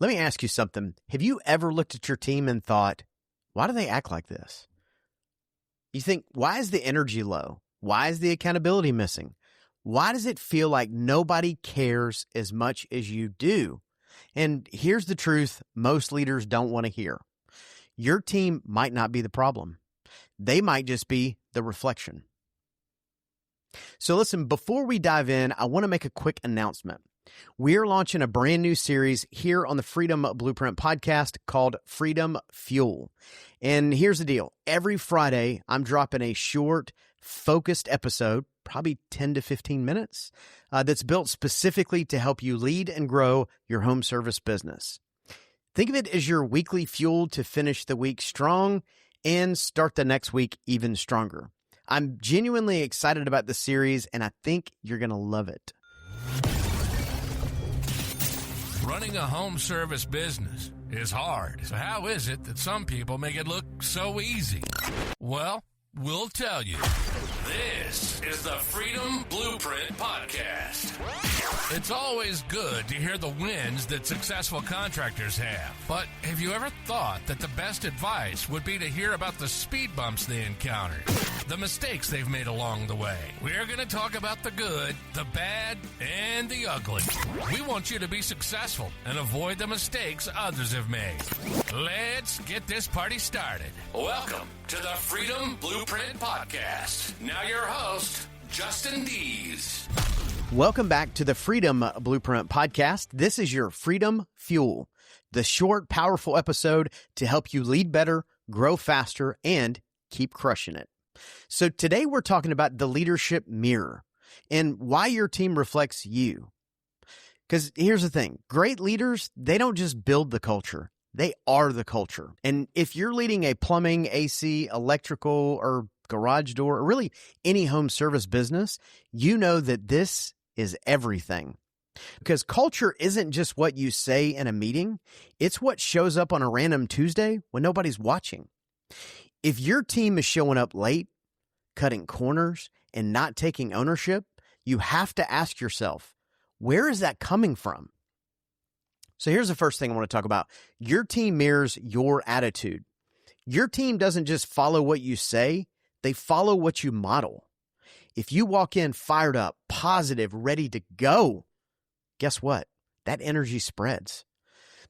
Let me ask you something. Have you ever looked at your team and thought, why do they act like this? You think, why is the energy low? Why is the accountability missing? Why does it feel like nobody cares as much as you do? And here's the truth most leaders don't want to hear. Your team might not be the problem. They might just be the reflection. So listen, before we dive in, I want to make a quick announcement. We're launching a brand new series here on the Freedom Blueprint podcast called Freedom Fuel. And here's the deal. Every Friday, I'm dropping a short, focused episode, probably 10 to 15 minutes, that's built specifically to help you lead and grow your home service business. Think of it as your weekly fuel to finish the week strong and start the next week even stronger. I'm genuinely excited about the series, and I think you're going to love it. Running a home service business is hard. So how is it that some people make it look so easy? Well, we'll tell you. This is the Freedom Blueprint Podcast. It's always good to hear the wins that successful contractors have. But have you ever thought that the best advice would be to hear about the speed bumps they encountered, the mistakes they've made along the way? We're going to talk about the good, the bad, and the ugly. We want you to be successful and avoid the mistakes others have made. Let's get this party started. Welcome to the Freedom Blueprint Podcast. Now your host, Justin Deese. Welcome back to the Freedom Blueprint Podcast. This is your Freedom Fuel, the short, powerful episode to help you lead better, grow faster, and keep crushing it. So today we're talking about the leadership mirror and why your team reflects you. Because here's the thing, great leaders, they don't just build the culture, they are the culture. And if you're leading a plumbing, AC, electrical, or garage door, or really any home service business, you know that this is everything. Because culture isn't just what you say in a meeting, it's what shows up on a random Tuesday when nobody's watching. If your team is showing up late, cutting corners, and not taking ownership, you have to ask yourself, where is that coming from? So here's the first thing I want to talk about. Your team mirrors your attitude. Your team doesn't just follow what you say, they follow what you model. If you walk in fired up, positive, ready to go, guess what? That energy spreads.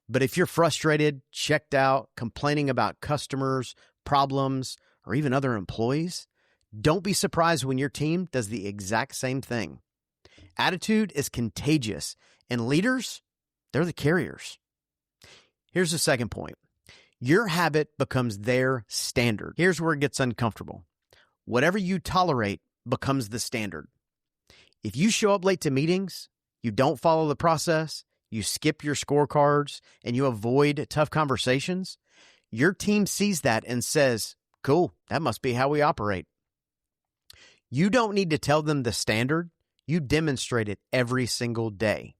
But if you're frustrated, checked out, complaining about customers, problems, or even other employees, don't be surprised when your team does the exact same thing. Attitude is contagious, and leaders, they're the carriers. Here's the second point. Your habit becomes their standard. Here's where it gets uncomfortable. Whatever you tolerate becomes the standard. If you show up late to meetings, you don't follow the process, you skip your scorecards, and you avoid tough conversations, your team sees that and says, cool, that must be how we operate. You don't need to tell them the standard. You demonstrate it every single day.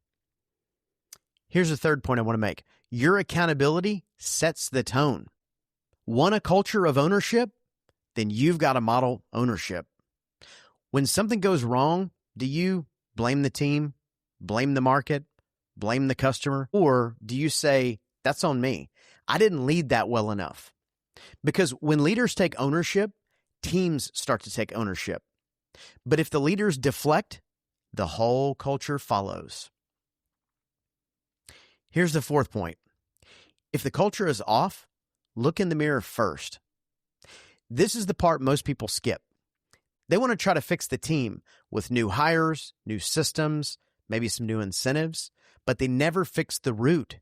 Here's the third point I want to make. Your accountability sets the tone. Want a culture of ownership? Then you've got to model ownership. When something goes wrong, do you blame the team, blame the market, blame the customer? Or do you say, that's on me. I didn't lead that well enough. Because when leaders take ownership, teams start to take ownership. But if the leaders deflect, the whole culture follows. Here's the fourth point. If the culture is off, look in the mirror first. This is the part most people skip. They want to try to fix the team with new hires, new systems, maybe some new incentives, but they never fix the root,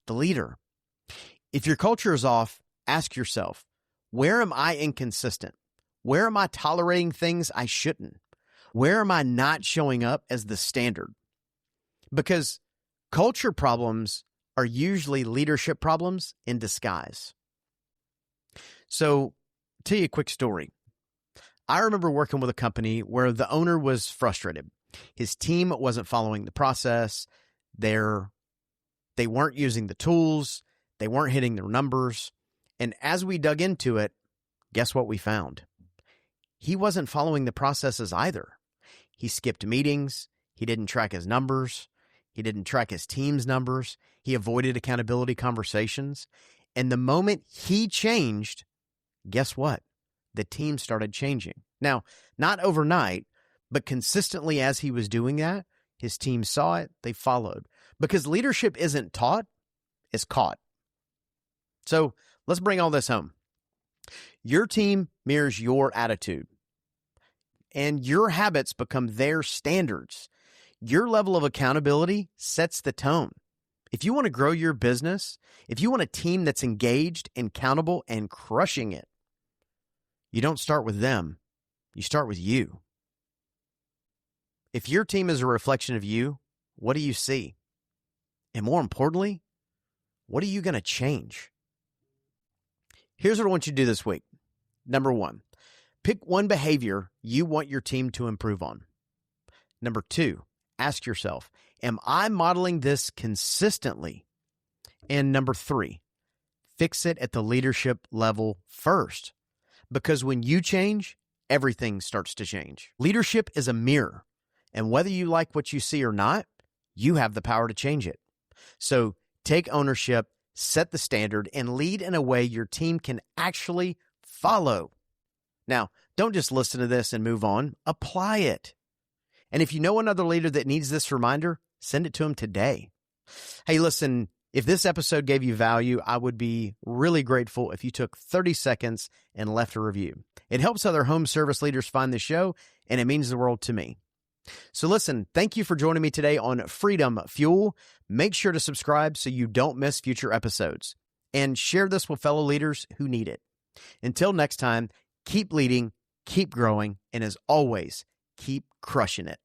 the leader. If your culture is off, ask yourself, where am I inconsistent? Where am I tolerating things I shouldn't? Where am I not showing up as the standard? Because culture problems are usually leadership problems in disguise. So, tell you a quick story. I remember working with a company where the owner was frustrated. His team wasn't following the process. They weren't using the tools. They weren't hitting their numbers. And as we dug into it, guess what we found? He wasn't following the processes either. He skipped meetings. He didn't track his numbers. He didn't track his team's numbers. He avoided accountability conversations. And the moment he changed, guess what? The team started changing. Now, not overnight, but consistently as he was doing that, his team saw it, they followed. Because leadership isn't taught, it's caught. So let's bring all this home. Your team mirrors your attitude, and your habits become their standards. Your level of accountability sets the tone. If you want to grow your business, if you want a team that's engaged and accountable and crushing it, you don't start with them. You start with you. If your team is a reflection of you, what do you see? And more importantly, what are you going to change? Here's what I want you to do this week. Number 1, pick one behavior you want your team to improve on. Number 2, ask yourself, am I modeling this consistently? And number 3, fix it at the leadership level first. Because when you change, everything starts to change. Leadership is a mirror, and whether you like what you see or not, you have the power to change it. So take ownership, set the standard, and lead in a way your team can actually follow. Now, don't just listen to this and move on. Apply it. And if you know another leader that needs this reminder, send it to them today. Hey, listen, if this episode gave you value, I would be really grateful if you took 30 seconds and left a review. It helps other home service leaders find the show, and it means the world to me. So listen, thank you for joining me today on Freedom Fuel. Make sure to subscribe so you don't miss future episodes. And share this with fellow leaders who need it. Until next time, keep leading, keep growing, and as always, keep crushing it.